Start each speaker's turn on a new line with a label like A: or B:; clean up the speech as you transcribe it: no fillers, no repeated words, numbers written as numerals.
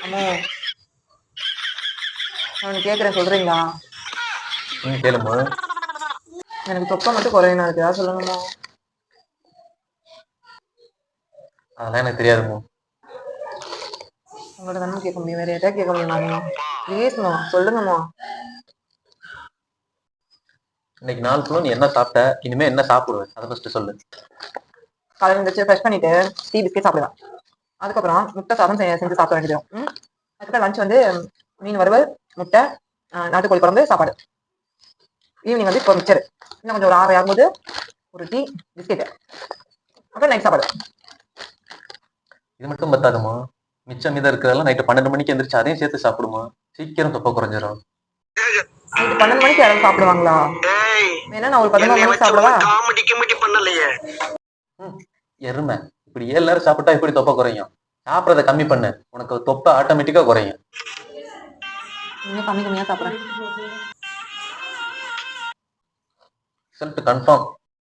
A: அம்மா நான் கேட்குறேன் சொல்றீங்களா?
B: கேளுமா.
A: எனக்கு தொப்பை மட்டும் குறையணும், அதுக்கு ஏதாவது சொல்லணுமா?
B: அதெல்லாம் எனக்கு தெரியாதுமா.
A: உங்களோட தானே கேட்க முடியும், வேற எதாவது கேட்க முடியுமாம்மா? ப்ளீஸ்மா சொல்லுங்கம்மா.
B: இன்னைக்கு நாள் ஃபுல்லும் நீ என்ன சாப்பிட்ட, இனிமே என்ன சாப்பிடுவேன் அதை ஃபர்ஸ்ட் சொல்லு.
A: காலையில் எழுந்திரிச்சு ஃப்ரெஷ் பண்ணிட்டு டீ பிஸ்கெட் சாப்பிடுவேன். அதுக்கப்புறம் முட்டை சாதம் செஞ்சு சாப்பிட வேண்டியது. அதுக்கப்புறம் லஞ்ச் வந்து மீன் வறுவல், முட்டை, நாட்டுக்கோழி குழம்பு, சாப்பாடு. ஈவினிங் வந்து இப்போ மிச்சர், இன்னும் கொஞ்சம் ஒரு 6 ஆகும்போது ஒரு டீ பிஸ்கெட்டு, அப்புறம் நைட் சாப்பாடு.
B: இது மட்டும் பத்தாதுமா, மிச்சம் மீதம் இருக்கிறதெல்லாம் நைட்டு 12 மணிக்கு எந்திரிச்சு அதையும் சேர்த்து சாப்பிடுமா, சீக்கிரம் தொப்பை குறைஞ்சிரும்.
A: நைட்டு 12 மணிக்கு யாராவது சாப்பிடுவாங்களா? வேணா நான் ஒரு 11 மணிக்கு சாப்பிடவா?
B: எருமை, இப்படி 7 நேரம் சாப்பிட்டா எப்படி தொப்பை குறையும்? சாப்பிட்றத கம்மி பண்ணு, உனக்கு தொப்பை ஆட்டோமேட்டிக்கா குறையும்.
A: இன்னும் கம்மியா சாப்பிட்றேன்.
B: Result confirm.